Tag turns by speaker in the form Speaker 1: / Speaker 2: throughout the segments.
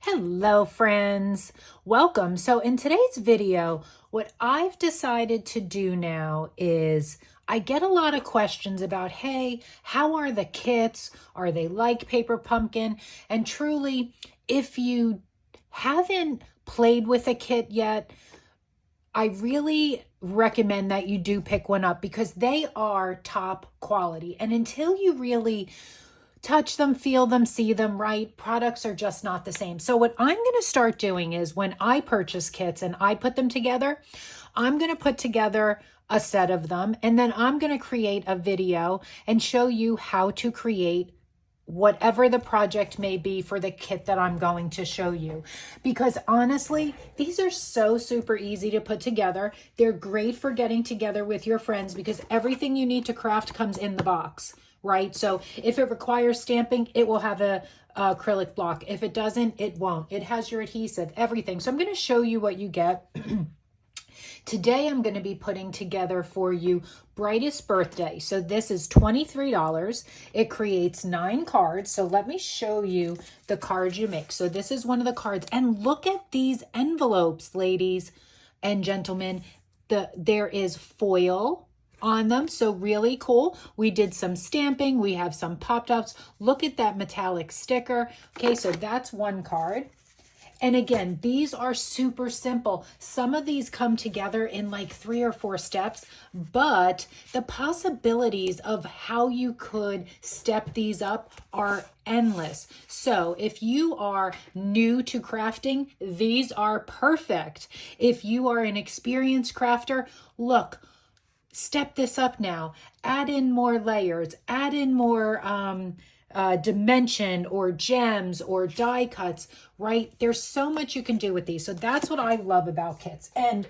Speaker 1: Hello friends, welcome. So in today's video, what I've decided to do now is I get a lot of questions about, hey, how are the kits? Are they like Paper Pumpkin? And truly, if you haven't played with a kit yet, I really recommend that you do pick one up because they are top quality. And until you really touch them, feel them, see them, right? Products are just not the same. So what I'm going to start doing is when I purchase kits and I put them together, I'm going to put together a set of them and then I'm going to create a video and show you how to create whatever the project may be for the kit that I'm going to show you. Because honestly, these are so super easy to put together. They're great for getting together with your friends because everything you need to craft comes in the box, right? So if it requires stamping, it will have a acrylic block. If it doesn't, it won't. It has your adhesive, everything. So I'm going to show you what you get. Today, I'm going to be putting together for you Brightest Birthday. So this is $23. It creates 9 cards. So let me show you the cards you make. So this is one of the cards. And look at these envelopes, ladies and gentlemen. There is foil on them. So really cool. We did some stamping. We have some pop-ups. Look at that metallic sticker. Okay, so that's one card. And again, these are super simple. Some of these come together in like 3 or 4 steps, but the possibilities of how you could step these up are endless. So if you are new to crafting, these are perfect. If you are an experienced crafter, look, step this up now. Add in more layers, add in more dimension or gems or die cuts, right? There's so much you can do with these. So that's what I love about kits. And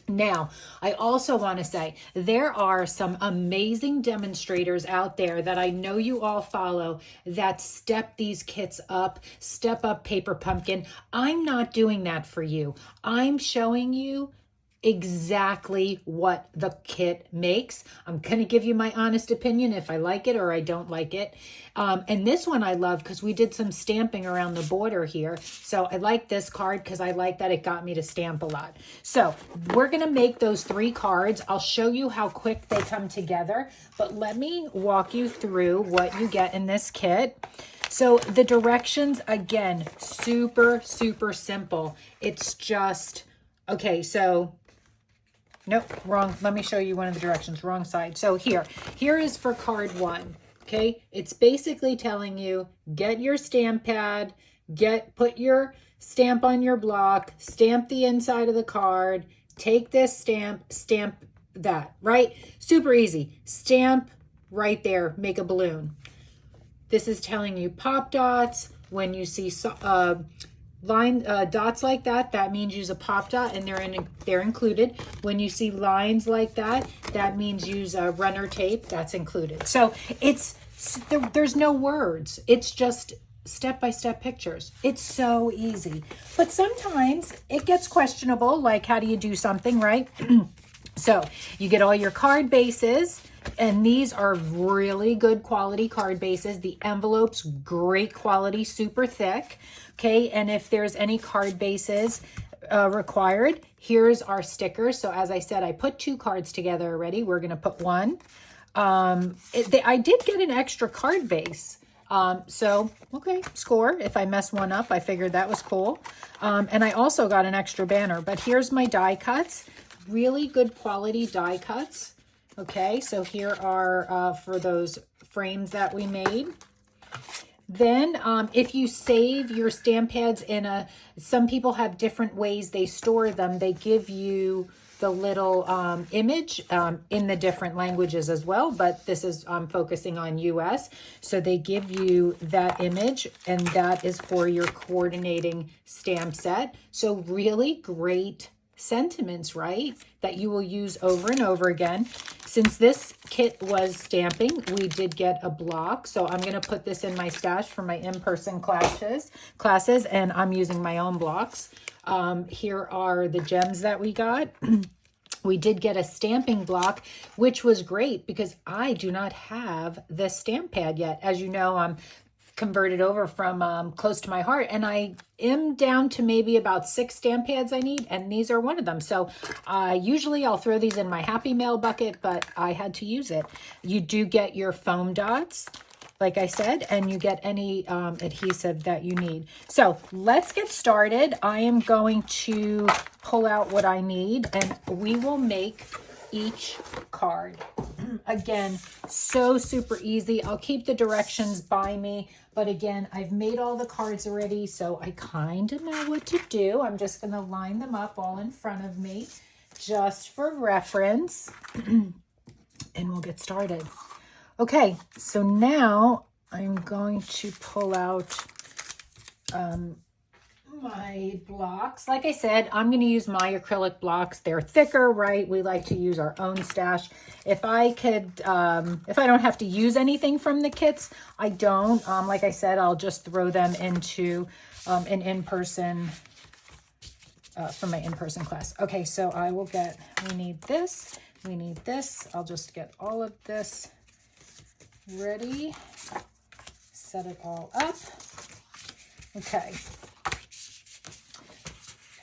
Speaker 1: now, I also want to say there are some amazing demonstrators out there that I know you all follow that step these kits up, step up Paper Pumpkin. I'm not doing that for you. I'm showing you exactly what the kit makes. I'm going to give you my honest opinion if I like it or I don't like it. And this one I love because we did some stamping around the border here. So I like this card because I like that it got me to stamp a lot. So we're going to make those 3 cards. I'll show you how quick they come together, but let me walk you through what you get in this kit. So the directions, again, super, super simple. It's just, okay, so nope, wrong. Let me show you one of the directions, wrong side. So here is for card 1, okay? It's basically telling you, get your stamp pad, put your stamp on your block, stamp the inside of the card, take this stamp that, right? Super easy. Stamp right there, make a balloon. This is telling you pop dots. When you see dots like that, that means use a pop dot and they're included. When you see lines like that, that means use a runner tape, that's included. So there's no words. It's just step-by-step pictures. It's so easy. But sometimes it gets questionable, like how do you do something, right? So you get all your card bases, and these are really good quality card bases. The envelope's great quality, super thick. Okay, and if there's any card bases required, here's our stickers. So as I said, I put 2 cards together already. We're going to put 1. I did get an extra card base. So, okay, score. If I mess one up, I figured that was cool. And I also got an extra banner. But here's my die cuts. Really good quality die cuts. Okay, so here are for those frames that we made. Then if you save your stamp pads some people have different ways they store them. They give you the little image in the different languages as well, but this is focusing on US. So they give you that image, and that is for your coordinating stamp set. So really great sentiments, right? That you will use over and over again. Since this kit was stamping, we did get a block. So I'm going to put this in my stash for my in-person classes, and I'm using my own blocks. Here are the gems that we got. We did get a stamping block, which was great because I do not have the stamp pad yet. As you know, I'm converted over from Close to My Heart, and I am down to maybe about 6 stamp pads I need, and these are one of them. So usually I'll throw these in my Happy Mail bucket, but I had to use it. You do get your foam dots, like I said, and you get any adhesive that you need. So let's get started. I am going to pull out what I need, and we will make each card. Again, so super easy. I'll keep the directions by me, but again, I've made all the cards already, so I kind of know what to do. I'm just going to line them up all in front of me just for reference, and we'll get started. Okay, so now I'm going to pull out my blocks. Like I said, I'm going to use my acrylic blocks. They're thicker, right? We like to use our own stash. If I could, if I don't have to use anything from the kits, I don't. Like I said, I'll just throw them into an in-person, from my in-person class. Okay, so I will get, we need this, we need this. I'll just get all of this ready, set it all up. Okay.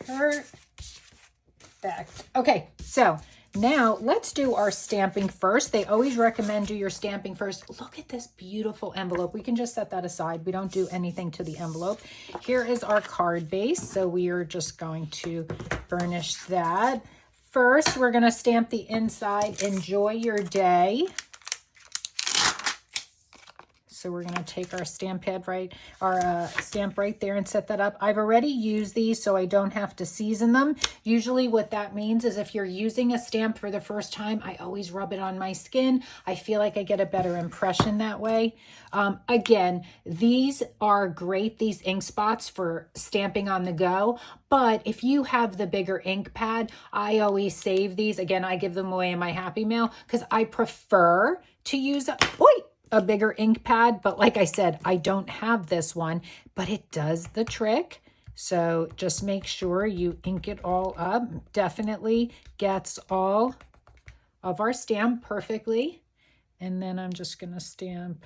Speaker 1: Perfect. Okay, so now let's do our stamping first. They always recommend do your stamping first. Look at this beautiful envelope. We can just set that aside. We don't do anything to the envelope. Here is our card base. So we are just going to burnish that. First, we're going to stamp the inside. Enjoy your day. So we're going to take our stamp pad stamp right there and set that up. I've already used these, so I don't have to season them. Usually what that means is if you're using a stamp for the first time, I always rub it on my skin. I feel like I get a better impression that way. Again, these are great, these ink spots for stamping on the go. But if you have the bigger ink pad, I always save these. Again, I give them away in my Happy Mail because I prefer to use a bigger ink pad, but like I said, I don't have this one, but it does the trick. So just make sure you ink it all up. Definitely gets all of our stamp perfectly. And then I'm just going to stamp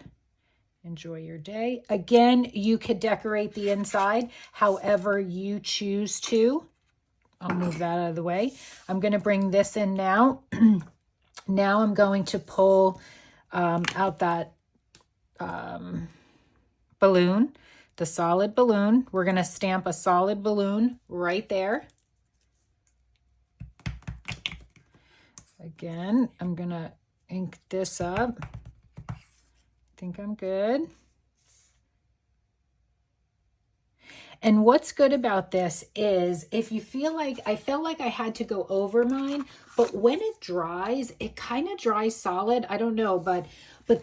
Speaker 1: enjoy your day. Again, you could decorate the inside however you choose to. I'll move that out of the way. I'm going to bring this in now. Now I'm going to pull out that balloon, the solid balloon. We're going to stamp a solid balloon right there. Again, I'm going to ink this up. I think I'm good. And what's good about this is if you feel like, I felt like I had to go over mine, but when it dries, it kind of dries solid. I don't know, but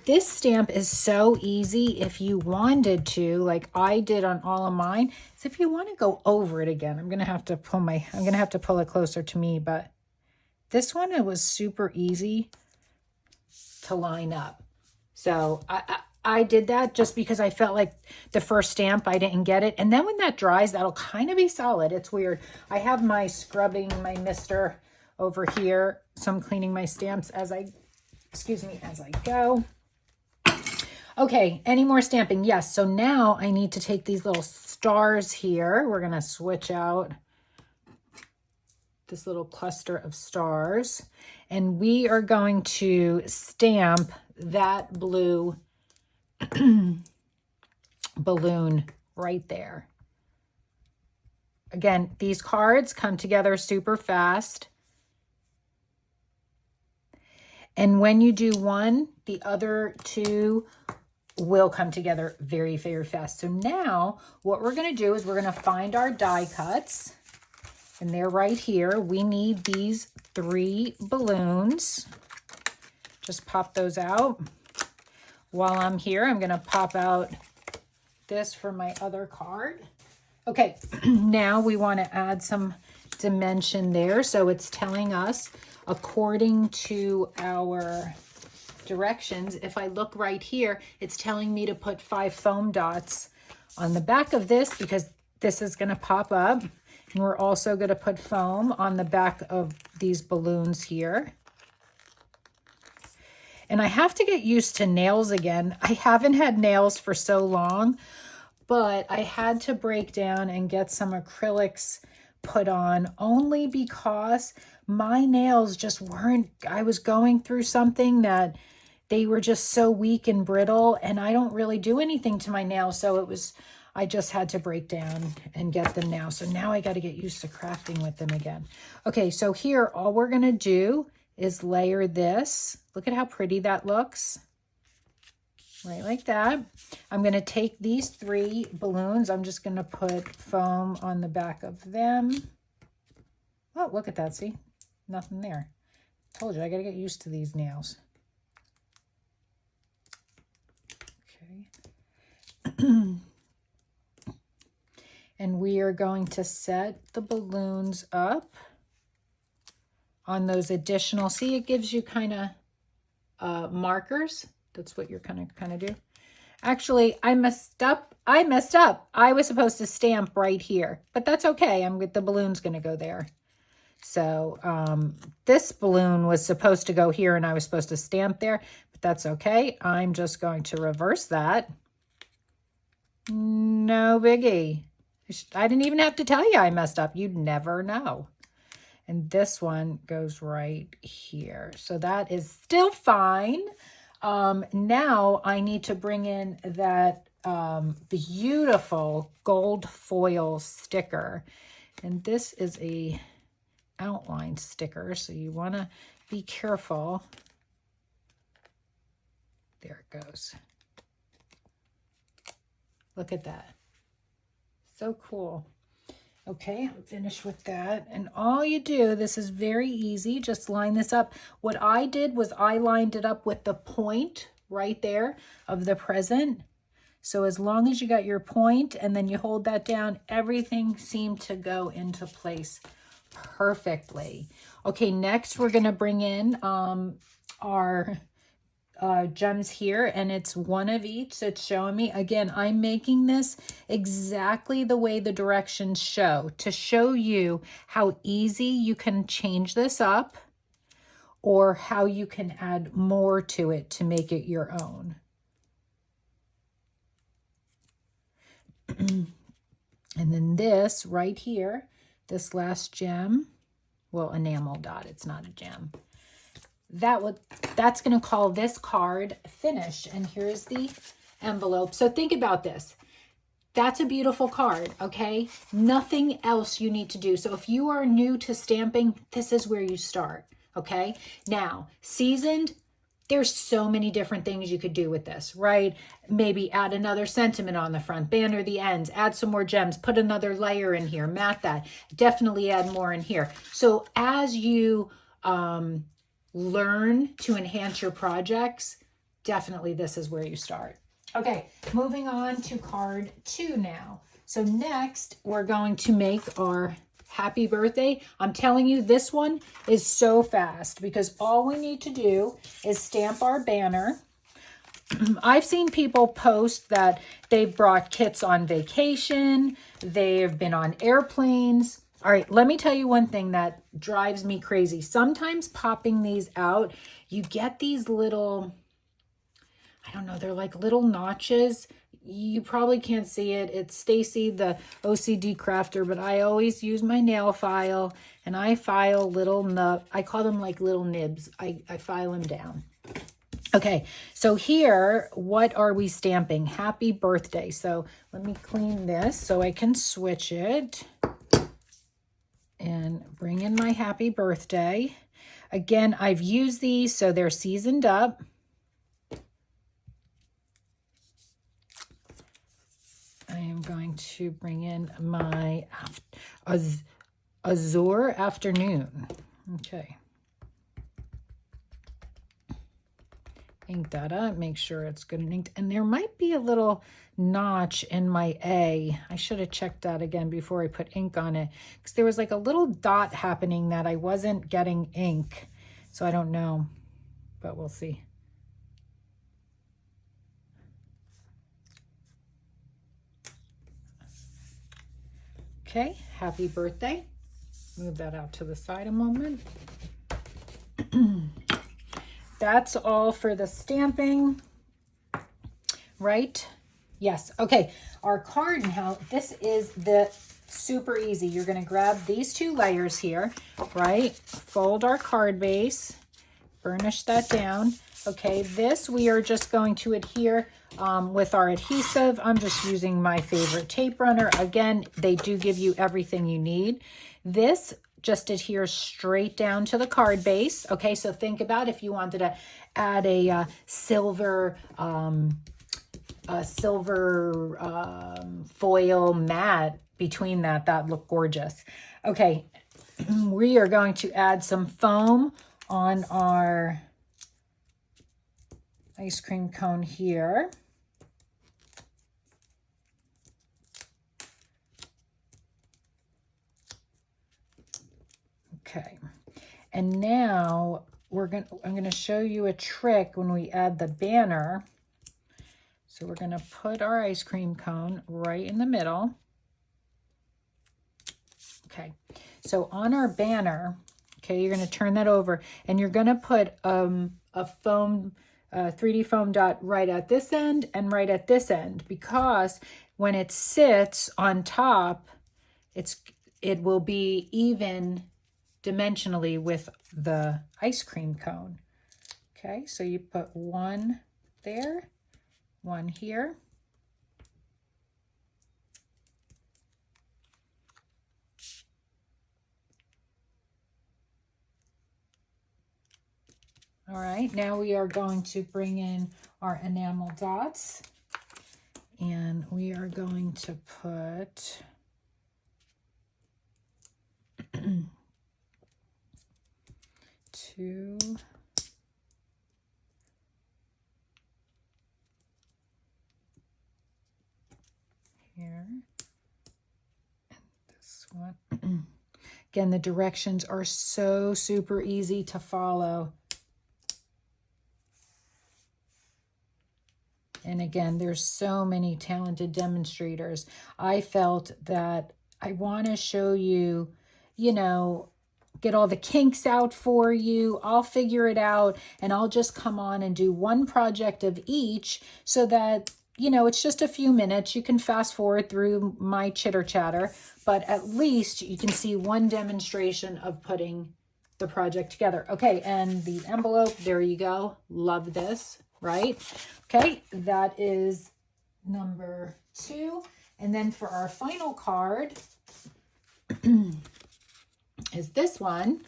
Speaker 1: this stamp is so easy if you wanted to, like I did on all of mine. So if you want to go over it again, I'm going to have to pull it closer to me, but this one, it was super easy to line up. So I did that just because I felt like the first stamp, I didn't get it. And then when that dries, that'll kind of be solid. It's weird. I have my scrubbing, my mister over here. So I'm cleaning my stamps as I go. Okay, any more stamping? Yes. So now I need to take these little stars here. We're going to switch out this little cluster of stars. And we are going to stamp that blue balloon right there. Again, these cards come together super fast. And when you do one, the other two will come together very, very fast. So now what we're going to do is we're going to find our die cuts. And they're right here. We need these 3 balloons. Just pop those out. While I'm here, I'm going to pop out this for my other card. Okay, now we want to add some dimension there. So it's telling us, according to our directions, if I look right here, it's telling me to put 5 foam dots on the back of this because this is going to pop up. And we're also going to put foam on the back of these balloons here. And I have to get used to nails again. I haven't had nails for so long, but I had to break down and get some acrylics put on only because my nails just weren't, I was going through something that they were just so weak and brittle, and I don't really do anything to my nails. So I just had to break down and get them now. So now I got to get used to crafting with them again. Okay, so here, all we're going to do is layer this. Look at how pretty that looks. Right like that. I'm going to take these 3 balloons. I'm just going to put foam on the back of them. Oh, look at that. See? Nothing there. Told you, I got to get used to these nails. Okay. And we are going to set the balloons up on those additional. See, it gives you kind of markers. That's what you're kind of do. Actually, I messed up. I was supposed to stamp right here, but that's okay. The balloon's going to go there. So this balloon was supposed to go here and I was supposed to stamp there, but that's okay. I'm just going to reverse that. No biggie. I didn't even have to tell you I messed up. You'd never know. And this one goes right here. So that is still fine. Now I need to bring in that beautiful gold foil sticker. And this is a outline sticker, so you want to be careful. There it goes. Look at that. So cool. Okay, I'm finished with that. And all you do, this is very easy, just line this up. What I did was I lined it up with the point right there of the present. So as long as you got your point and then you hold that down, everything seemed to go into place perfectly. Okay, next we're going to bring in our gems here, and it's one of each. So it's showing me, again, I'm making this exactly the way the directions show, to show you how easy you can change this up or how you can add more to it to make it your own. And then this right here, this last gem, well, enamel dot, it's not a gem. That's going to call this card finished. And here's the envelope. So think about this. That's a beautiful card, okay? Nothing else you need to do. So if you are new to stamping, this is where you start, okay? Now, seasoned, there's so many different things you could do with this, right? Maybe add another sentiment on the front, banner the ends, add some more gems, put another layer in here, mat that. Definitely add more in here. So as you learn to enhance your projects, definitely this is where you start. Okay, moving on to card 2 now. So next, we're going to make our happy birthday. I'm telling you, this one is so fast because all we need to do is stamp our banner. I've seen people post that they've brought kits on vacation, they've been on airplanes. All right, let me tell you one thing that drives me crazy. Sometimes popping these out, you get these little, I don't know, they're like little notches. You probably can't see it. It's Stacy, the OCD crafter, but I always use my nail file and I file little I call them like little nibs. I file them down. Okay, so here, what are we stamping? Happy birthday. So let me clean this so I can switch it and bring in my happy birthday. Again, I've used these, so they're seasoned up. I am going to bring in my Azure Afternoon. Okay. Ink that up, make sure it's good and inked. And there might be a little notch in my A. I should have checked that again before I put ink on it, because there was like a little dot happening that I wasn't getting ink. So I don't know, but we'll see. Okay, happy birthday. Move that out to the side a moment. that's all for the stamping, right? Yes. Okay. Our card now, this is the super easy. You're going to grab these 2 layers here, right? Fold our card base, burnish that down. Okay. This we are just going to adhere with our adhesive. I'm just using my favorite tape runner. Again, they do give you everything you need. This just adheres straight down to the card base. Okay. So think about if you wanted to add a silver foil mat between that look gorgeous. Okay, we are going to add some foam on our ice cream cone here. Okay, and now I'm going to show you a trick when we add the banner. So we're going to put our ice cream cone right in the middle. Okay, so on our banner, okay, you're going to turn that over and you're going to put a foam, 3D foam dot right at this end and right at this end, because when it sits on top, it will be even dimensionally with the ice cream cone. Okay, so you put one there, one here. All right, now we are going to bring in our enamel dots, and we are going to put two here, and this one. Again, the directions are so super easy to follow. And again, there's so many talented demonstrators. I felt that I want to show you, you know, get all the kinks out for you. I'll figure it out, and I'll just come on and do one project of each so that, you know, it's just a few minutes. You can fast forward through my chitter chatter, but at least you can see one demonstration of putting the project together. Okay, and the envelope, there you go. Love this, right? Okay, that is number 2. And then for our final card is this one.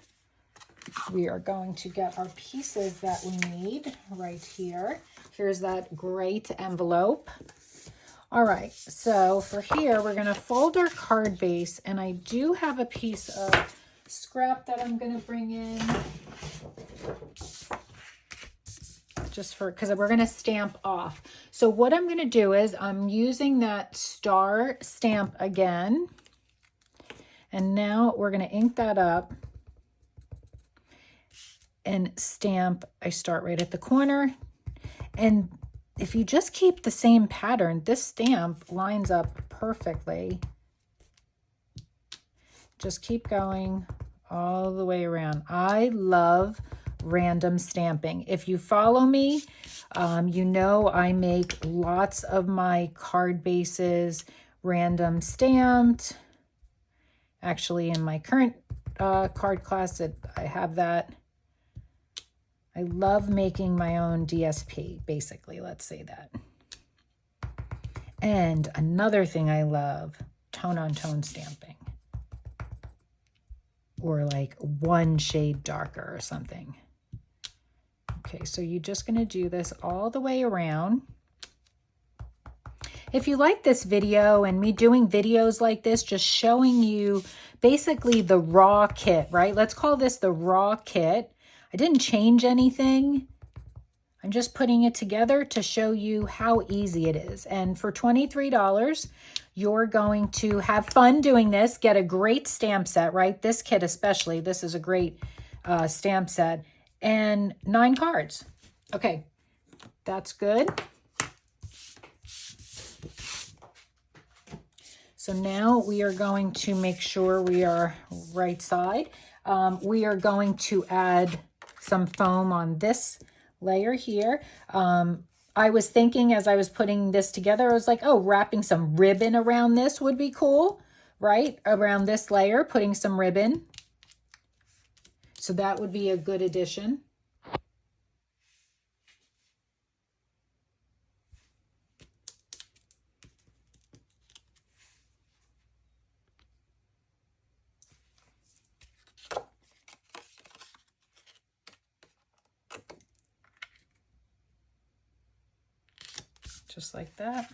Speaker 1: We are going to get our pieces that we need right here. Here's that great envelope. All right, so for here, we're going to fold our card base, and I do have a piece of scrap that I'm going to bring in just for, because we're going to stamp off. So what I'm going to do is I'm using that star stamp again, and now we're going to ink that up and stamp. I start right at the corner, and if you just keep the same pattern, this stamp lines up perfectly. Just keep going all the way around. I love random stamping. If you follow me, you know I make lots of my card bases random stamped. Actually, in my current card class, I have that. I love making my own DSP, basically, let's say that. And another thing I love, tone-on-tone stamping. Or like one shade darker or something. Okay, so you're just going to do this all the way around. If you like this video and me doing videos like this, just showing you basically the raw kit, right? Let's call this the raw kit. I didn't change anything. I'm just putting it together to show you how easy it is. And for $23, you're going to have fun doing this, get a great stamp set, right? This kit especially, this is a great stamp set, and 9 cards. Okay, that's good. So now we are going to make sure we are right side. We are going to add some foam on this layer here. I was thinking as I was putting this together, I was like, oh, wrapping some ribbon around this would be cool, right? Around this layer, putting some ribbon. So that would be a good addition. Just like that.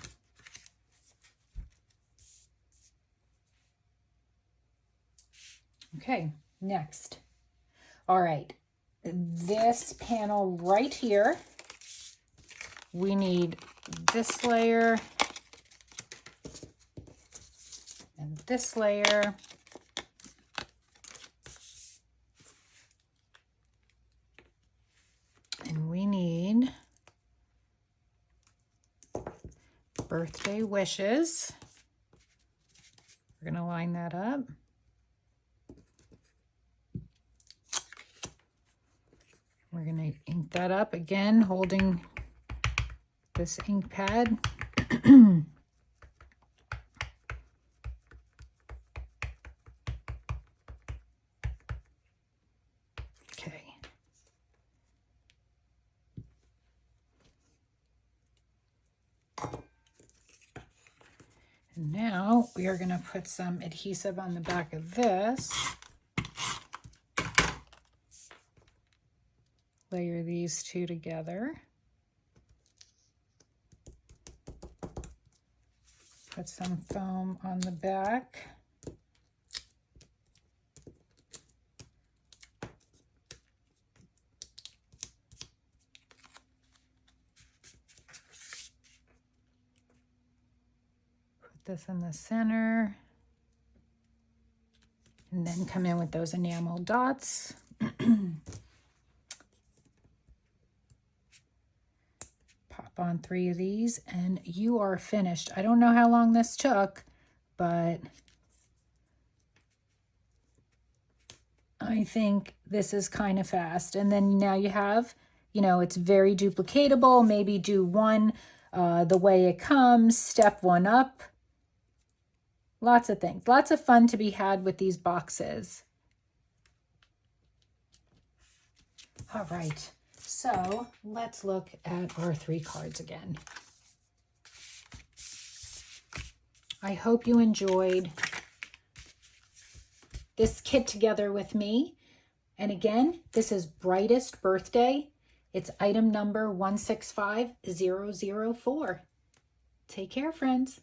Speaker 1: Okay, next. All right, this panel right here, we need this layer and this layer. And we need birthday wishes. We're going to line that up. We're going to ink that up again, holding this ink pad. Okay. And now we are going to put some adhesive on the back of this. Layer these two together. Put some foam on the back. Put this in the center. And then come in with those enamel dots. On 3 of these and you are finished. I don't know how long this took, but I think this is kind of fast. And then now you have, you know, it's very duplicatable. Maybe do one the way it comes, step one up. Lots of things. Lots of fun to be had with these boxes. All right. So let's look at our 3 cards again. I hope you enjoyed this kit together with me. And again, this is Brightest Birthday. It's item number 165004. Take care, friends.